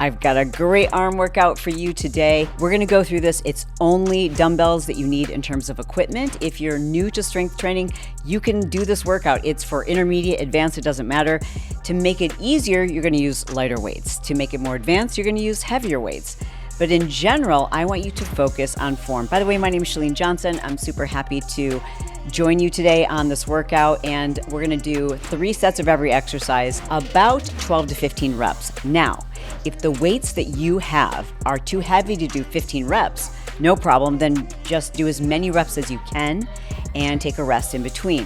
I've got a great arm workout for you today. We're gonna go through this. It's only dumbbells that you need in terms of equipment. If you're new to strength training, you can do this workout. It's for intermediate, advanced, it doesn't matter. To make it easier, you're gonna use lighter weights. To make it more advanced, you're gonna use heavier weights. But in general, I want you to focus on form. By the way, my name is Chalene Johnson. I'm super happy to join you today on this workout, and we're gonna do 3 sets of every exercise, about 12 to 15 reps. Now, if the weights that you have are too heavy to do 15 reps, no problem, then just do as many reps as you can and take a rest in between.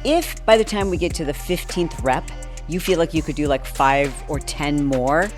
If by the time we get to the 15th rep, you feel like you could do like 5 or 10 more,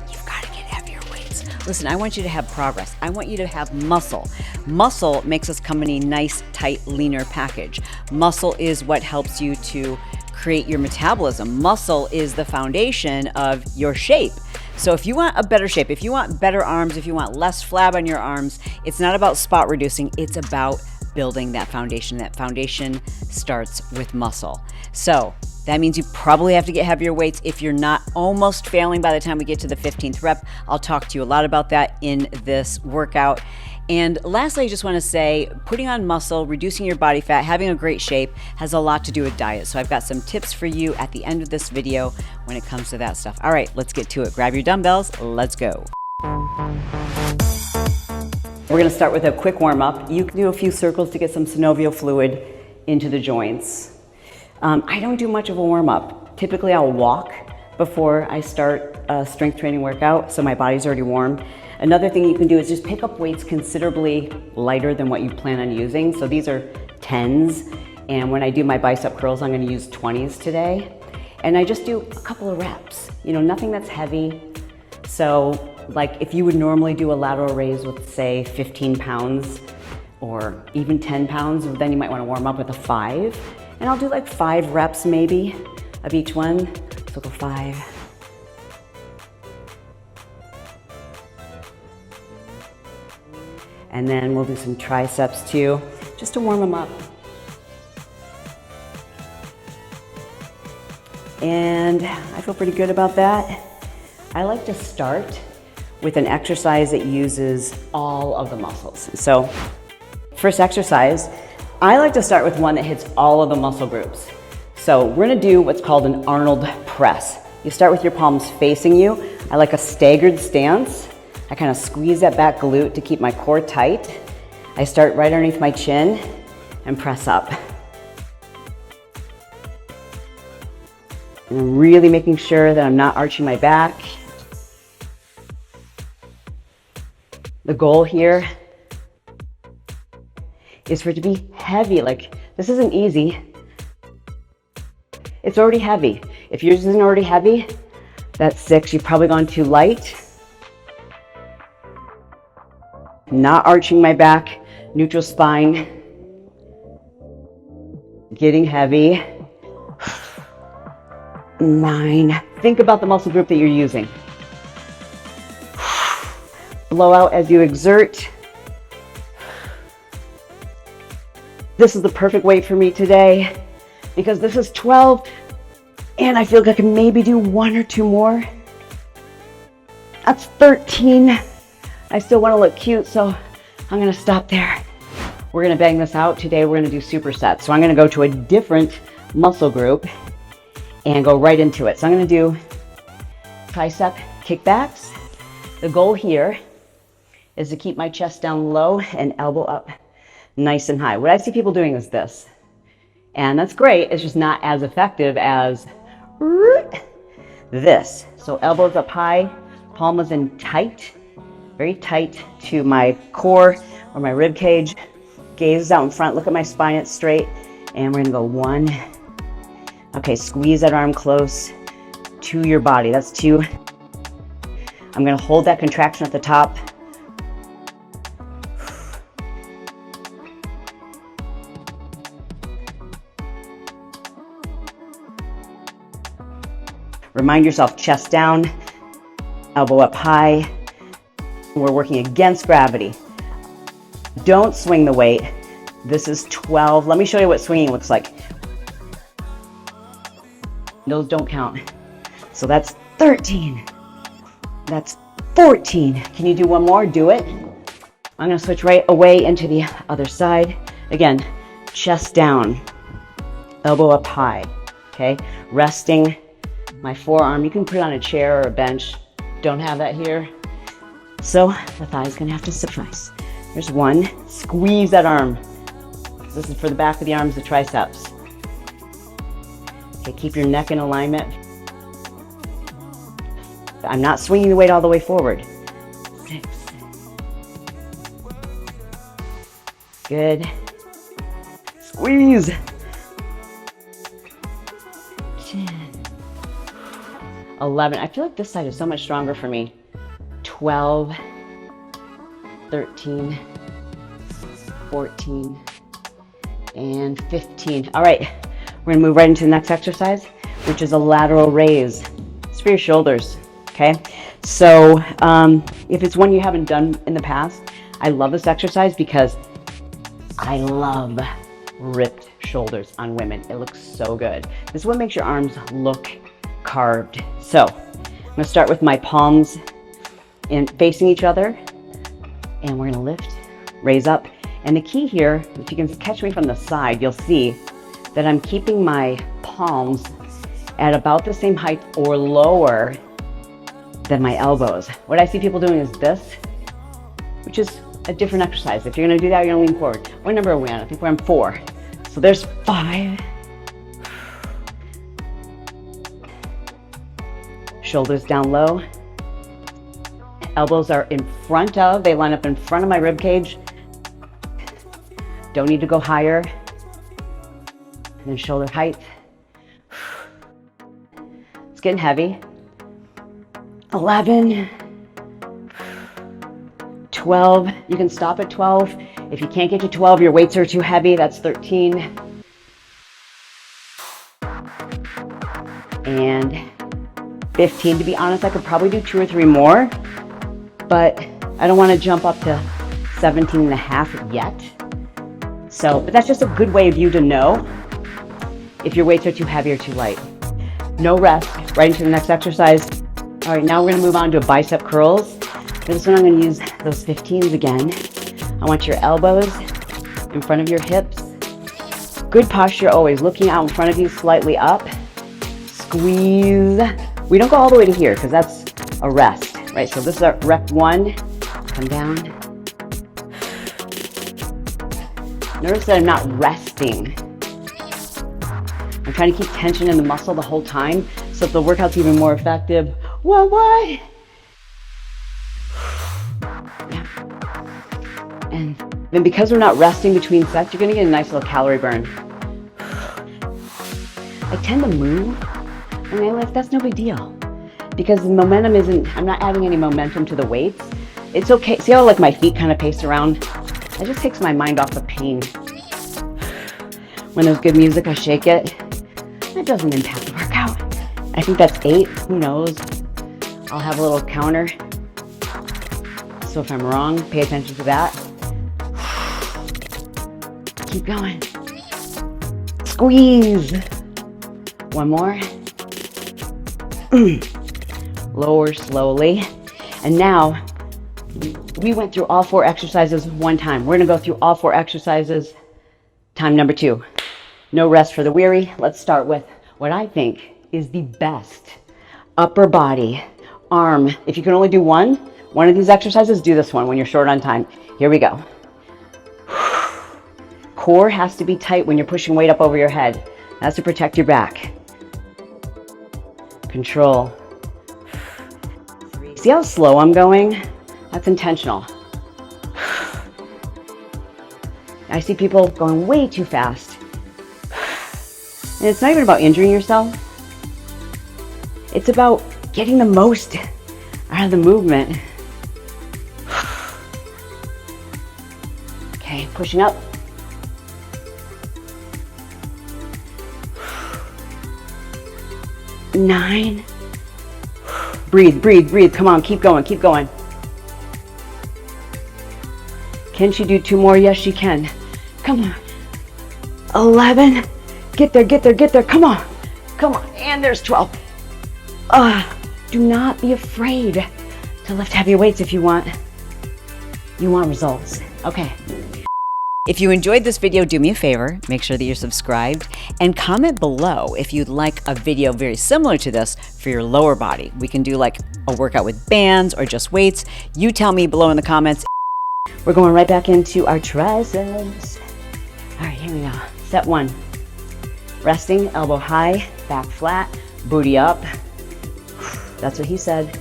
you've got to get heavier weights. Listen, I want you to have progress. I want you to have muscle. Muscle makes this company nice, tight, leaner package. Muscle is what helps you to create your metabolism. Muscle is the foundation of your shape. So if you want a better shape, if you want better arms, if you want less flab on your arms, it's not about spot reducing, it's about building that foundation. That foundation starts with muscle. So that means you probably have to get heavier weights if you're not almost failing by the time we get to the 15th rep. I'll talk to you a lot about that in this workout. And lastly, I just want to say, putting on muscle, reducing your body fat, having a great shape has a lot to do with diet. So I've got some tips for you at the end of this video when it comes to that stuff. All right, let's get to it. Grab your dumbbells, let's go. We're going to start with a quick warm up. You can do a few circles to get some synovial fluid into the joints. I don't do much of a warm up. Typically I'll walk before I start a strength training workout, so my body's already warm. Another thing you can do is just pick up weights considerably lighter than what you plan on using. So these are 10s, and when I do my bicep curls, I'm gonna use 20s today. And I just do a couple of reps, nothing that's heavy. So like if you would normally do a lateral raise with say 15 pounds or even 10 pounds, then you might wanna warm up with a 5. And I'll do like 5 reps maybe of each one. So go 5. And then we'll do some triceps too, just to warm them up. And I feel pretty good about that. I like to start with an exercise that uses all of the muscles. So first exercise, I like to start with one that hits all of the muscle groups. So we're gonna do what's called an Arnold press. You start with your palms facing you. I like a staggered stance. I kind of squeeze that back glute to keep my core tight. I start right underneath my chin and press up. And I'm really making sure that I'm not arching my back. The goal here is for it to be heavy. Like, this isn't easy. It's already heavy. If yours isn't already heavy, that's 6. You've probably gone too light. Not arching my back, neutral spine, getting heavy. 9. Think about the muscle group that you're using. Blow out as you exert. This is the perfect weight for me today because this is 12 and I feel like I can maybe do 1 or 2 more. That's 13. I still want to look cute, so I'm gonna stop there. We're gonna bang this out. Today we're gonna do supersets. So I'm gonna go to a different muscle group and go right into it. So I'm gonna do tricep kickbacks. The goal here is to keep my chest down low and elbow up nice and high. What I see people doing is this. And that's great, it's just not as effective as this. So elbows up high, palms in tight, very tight to my core or my rib cage. Gaze out in front, look at my spine, it's straight. And we're gonna go 1. Okay, squeeze that arm close to your body. That's 2. I'm gonna hold that contraction at the top. Remind yourself, chest down, elbow up high. We're working against gravity. Don't swing the weight. This is 12. Let me show you what swinging looks like. Those don't count. So that's 13. That's 14. Can you do one more? Do it. I'm gonna switch right away into the other side. Again, chest down, elbow up high, okay? Resting my forearm. You can put it on a chair or a bench. Don't have that here. So the thigh is gonna have to suffice. There's one. Squeeze that arm. This is for the back of the arms, the triceps. Okay, keep your neck in alignment. I'm not swinging the weight all the way forward. 6. Good. Squeeze. 10. 11. I feel like this side is so much stronger for me. 12. 13. 14. And 15. All right, we're gonna move right into the next exercise, which is a lateral raise. It's for your shoulders, okay? So if it's one you haven't done in the past, I love this exercise because I love ripped shoulders on women. It looks so good. This is what makes your arms look carved. So I'm gonna start with my palms facing each other, and we're gonna lift, raise up. And the key here, if you can catch me from the side, you'll see that I'm keeping my palms at about the same height or lower than my elbows. What I see people doing is this, which is a different exercise. If you're gonna do that, you're gonna lean forward. What number are we on? I think we're on 4. So there's 5. Shoulders down low. Elbows are in front of, they line up in front of my rib cage. Don't need to go higher. And then shoulder height. It's getting heavy. 11. 12. You can stop at 12. If you can't get to 12, your weights are too heavy. That's 13. And 15. To be honest, I could probably do 2 or 3 more, but I don't want to jump up to 17 and a half yet. So, but that's just a good way of you to know if your weights are too heavy or too light. No rest, right into the next exercise. All right, now we're gonna move on to bicep curls. For this one, I'm gonna use those 15s again. I want your elbows in front of your hips. Good posture always, looking out in front of you, slightly up. Squeeze. We don't go all the way to here because that's a rest, right? So this is our rep 1, come down. Notice that I'm not resting. I'm trying to keep tension in the muscle the whole time so that the workout's even more effective. What? Yeah. And then because we're not resting between sets, you're gonna get a nice little calorie burn. I tend to move when I lift, that's no big deal. Because the momentum I'm not adding any momentum to the weights. It's okay, see how like my feet kind of pace around? It just takes my mind off the pain. When there's good music, I shake it. That doesn't impact the workout. I think that's 8, who knows? I'll have a little counter. So if I'm wrong, pay attention to that. Keep going. Squeeze. One more. Lower slowly. And now, we went through all 4 exercises one time. We're gonna go through all 4 exercises time number 2. No rest for the weary. Let's start with what I think is the best upper body arm. If you can only do one of these exercises, do this one when you're short on time. Here we go. Core has to be tight when you're pushing weight up over your head. That's to protect your back. Control. See how slow I'm going? That's intentional. I see people going way too fast. And it's not even about injuring yourself. It's about getting the most out of the movement. Okay, pushing up. Nine. Breathe. Come on, keep going. Can she do 2 more? Yes, she can. Come on. 11. Get there. Come on. And there's 12. Do not be afraid to lift heavier weights if you want results. Okay. If you enjoyed this video, do me a favor, make sure that you're subscribed and comment below if you'd like a video very similar to this for your lower body. We can do like a workout with bands or just weights. You tell me below in the comments. We're going right back into our triceps. All right, here we go. Set 1. Resting, elbow high, back flat, booty up. That's what he said.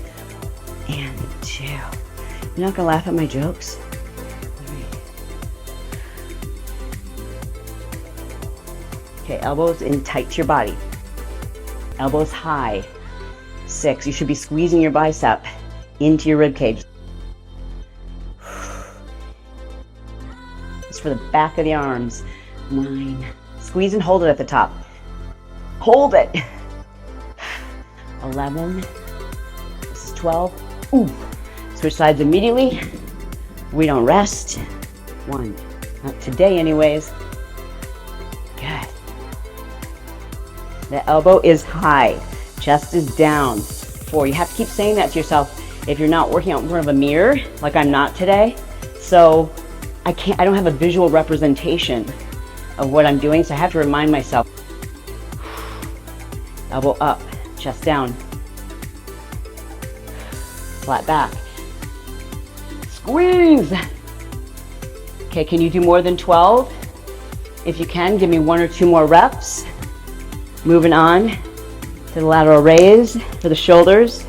And 2. You're not gonna laugh at my jokes? 3. Okay, elbows in tight to your body. Elbows high. 6. You should be squeezing your bicep into your rib cage. It's for the back of the arms. 9. Squeeze and hold it at the top. Hold it. 11. This is 12. Ooh. Switch sides immediately. We don't rest. 1. Not today anyways. Good. The elbow is high. Chest is down. 4. You have to keep saying that to yourself if you're not working out in front of a mirror, like I'm not today. So I don't have a visual representation of what I'm doing, so I have to remind myself. Elbow up, chest down. Flat back. Squeeze. Okay, can you do more than 12? If you can, give me 1 or 2 more reps. Moving on to the lateral raise for the shoulders.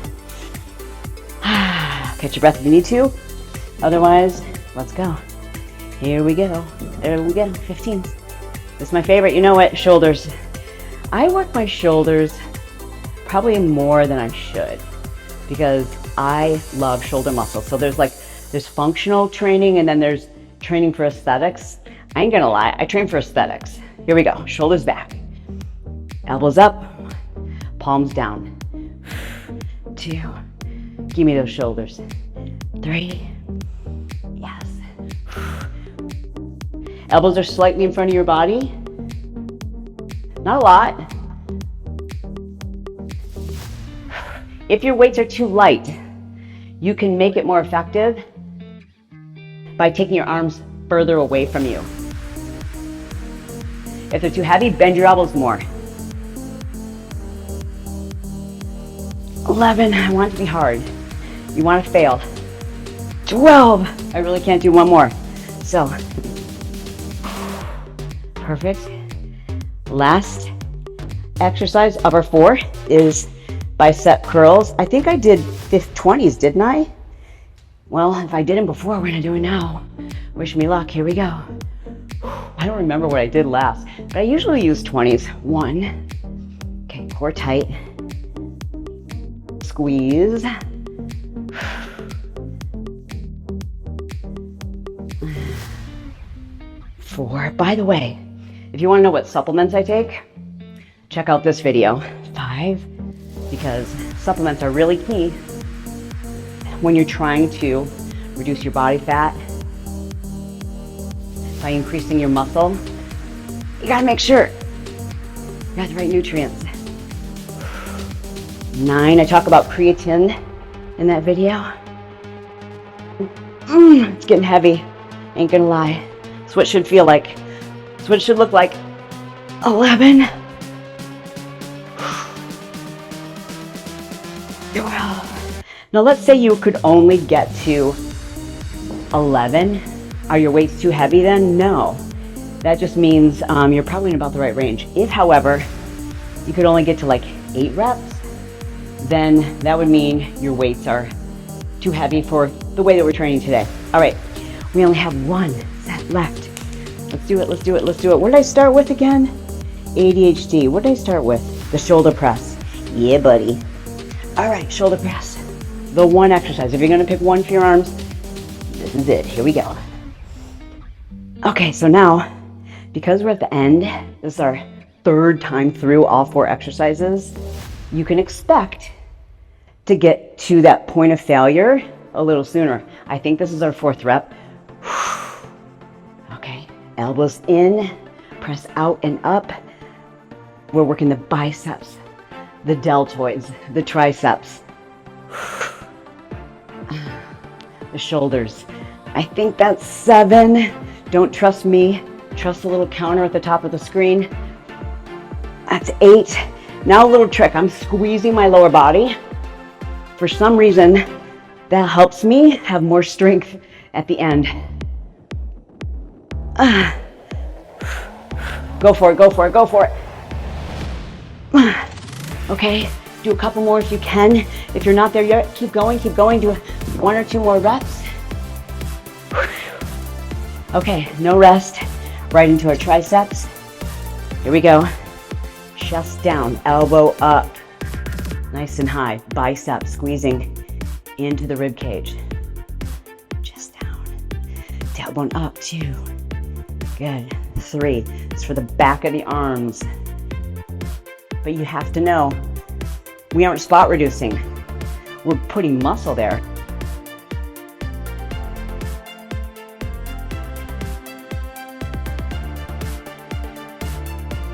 Catch your breath if you need to. Otherwise, let's go. Here we go. There we go. 15. This is my favorite. You know what? Shoulders. I work my shoulders probably more than I should because I love shoulder muscles. So there's functional training and then there's training for aesthetics. I ain't gonna lie. I train for aesthetics. Here we go. Shoulders back. Elbows up. Palms down. 2. Give me those shoulders. 3. Yes. Elbows are slightly in front of your body. Not a lot. If your weights are too light, you can make it more effective by taking your arms further away from you. If they're too heavy, bend your elbows more. 11, I want it to be hard. You want to fail. 12, I really can't do one more. So, perfect. Last exercise of our 4 is bicep curls. I think I did 20s, didn't I? Well, if I didn't before, we're gonna do it now. Wish me luck, here we go. I don't remember what I did last, but I usually use 20s. 1, okay, core tight. Squeeze. 4. By the way, if you want to know what supplements I take, check out this video. 5, because supplements are really key when you're trying to reduce your body fat by increasing your muscle. You gotta make sure you got the right nutrients. 9, I talk about creatine in that video. It's getting heavy, ain't gonna lie. That's what it should feel like. That's what it should look like. 11. 12. Now let's say you could only get to 11. Are your weights too heavy then? No. That just means you're probably in about the right range. If, however, you could only get to like 8 reps, then that would mean your weights are too heavy for the way that we're training today. All right, we only have 1 set left. Let's do it, let's do it, let's do it. What did I start with again? ADHD. What did I start with? The shoulder press. Yeah, buddy. All right, shoulder press. The 1 exercise. If you're gonna pick 1 for your arms, this is it. Here we go. Okay, so now, because we're at the end, this is our 3rd time through all 4 exercises, you can expect to get to that point of failure a little sooner. I think this is our 4th rep. Okay, elbows in, press out and up. We're working the biceps, the deltoids, the triceps. the shoulders. I think that's 7. Don't trust me. Trust the little counter at the top of the screen. That's 8. Now a little trick. I'm squeezing my lower body. For some reason, that helps me have more strength at the end. Go for it, go for it, go for it. Okay, do a couple more if you can. If you're not there yet, keep going, keep going. Do 1 or 2 more reps. Okay, no rest. Right into our triceps. Here we go. Chest down, elbow up. Nice and high. Bicep squeezing into the rib cage. Chest down. Tailbone up, 2. Good. 3. It's for the back of the arms. But you have to know, we aren't spot reducing. We're putting muscle there.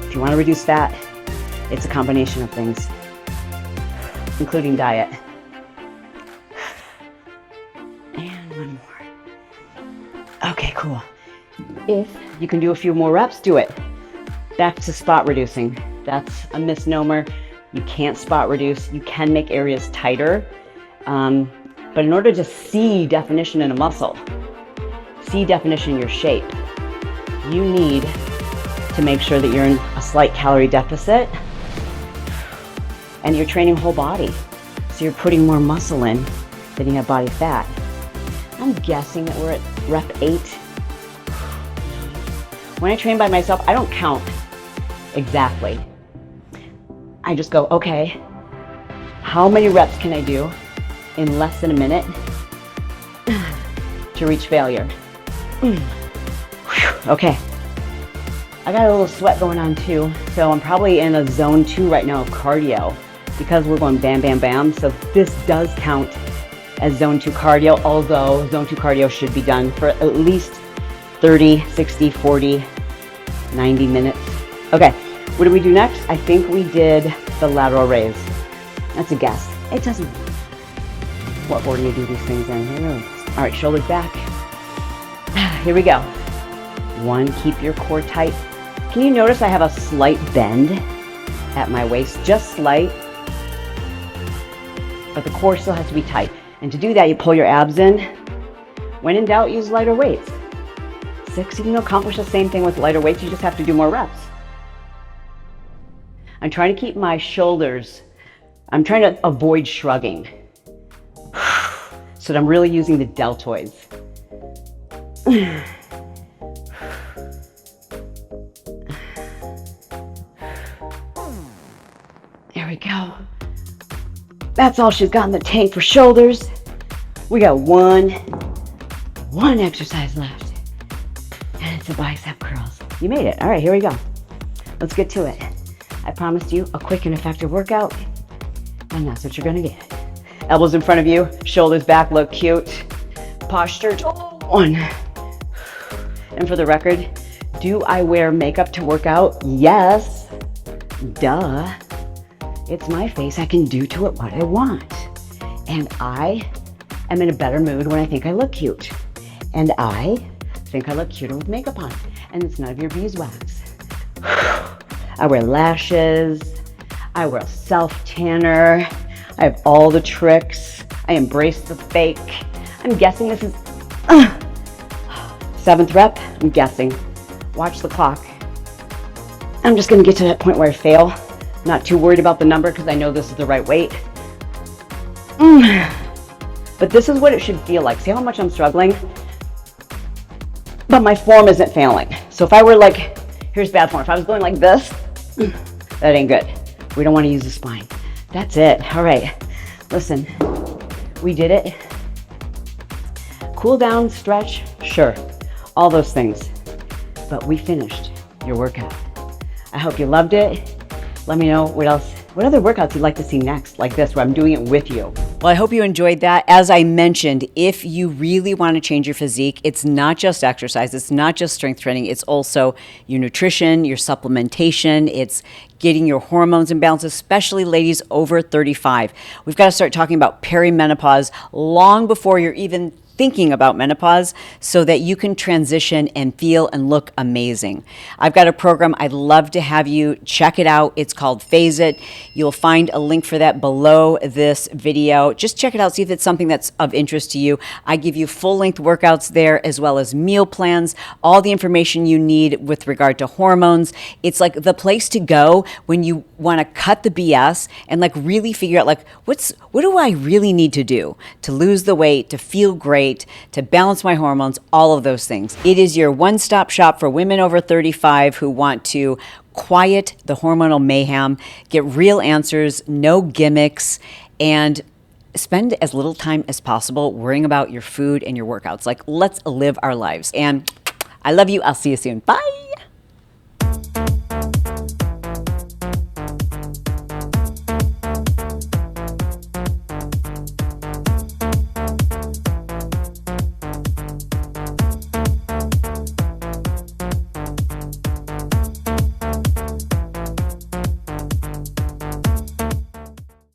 If you want to reduce fat, it's a combination of things, including diet. And 1 more. Okay, cool. If you can do a few more reps, do it. Back to spot reducing. That's a misnomer. You can't spot reduce. You can make areas tighter. But in order to see definition in a muscle, see definition in your shape, you need to make sure that you're in a slight calorie deficit and you're training whole body. So you're putting more muscle in than you have body fat. I'm guessing that we're at rep 8. When I train by myself, I don't count exactly. I just go, okay, how many reps can I do in less than a minute to reach failure? Okay. I got a little sweat going on too, so I'm probably in a zone 2 right now of cardio because we're going bam, bam, bam. So this does count as zone 2 cardio, although zone 2 cardio should be done for at least 30, 60, 40, 90 minutes. Okay, what did we do next? I think we did the lateral raise. That's a guess. It doesn't matter what order you do these things in. All right, shoulders back. Here we go. 1, keep your core tight. Can you notice I have a slight bend at my waist, just slight, but the core still has to be tight. And to do that, you pull your abs in. When in doubt, use lighter weights. 6, you can accomplish the same thing with lighter weights, you just have to do more reps. I'm trying to keep my shoulders, I'm trying to avoid shrugging. So that I'm really using the deltoids. There we go. That's all she's got in the tank for shoulders. We got one exercise left. And it's the bicep curls. You made it. All right, here we go. Let's get to it. I promised you a quick and effective workout, and that's what you're gonna get. Elbows in front of you, shoulders back, look cute. Posture, 1. And for the record, do I wear makeup to work out? Yes. Duh. It's my face. I can do to it what I want. And I am in a better mood when I think I look cute. And I think I look cuter with makeup on. And it's none of your beeswax. I wear lashes. I wear a self-tanner. I have all the tricks. I embrace the fake. I'm guessing this is 7th rep. I'm guessing. Watch the clock. I'm just gonna get to that point where I fail. Not too worried about the number because I know this is the right weight. But this is what it should feel like. See how much I'm struggling? But my form isn't failing. So if I were like, here's bad form. If I was going like this, that ain't good. We don't want to use the spine. That's it. All right. Listen, we did it. Cool down, stretch, sure. All those things. But we finished your workout. I hope you loved it. Let me know what other workouts you'd like to see next, like this, where I'm doing it with you. Well, I hope you enjoyed that. As I mentioned, if you really want to change your physique, it's not just exercise, it's not just strength training, it's also your nutrition, your supplementation, it's getting your hormones in balance, especially ladies over 35. We've got to start talking about perimenopause long before you're even thinking about menopause so that you can transition and feel and look amazing. I've got a program I'd love to have you check it out. It's called Phase It. You'll find a link for that below this video. Just check it out, see if it's something that's of interest to you. I give you full-length workouts there as well as meal plans, all the information you need with regard to hormones. It's like the place to go when you want to cut the BS and like really figure out like what do I really need to do to lose the weight, to feel great, to balance my hormones, all of those things. It is your one-stop shop for women over 35 who want to quiet the hormonal mayhem, get real answers, no gimmicks, and spend as little time as possible worrying about your food and your workouts. Like, let's live our lives. And I love you. I'll see you soon. Bye.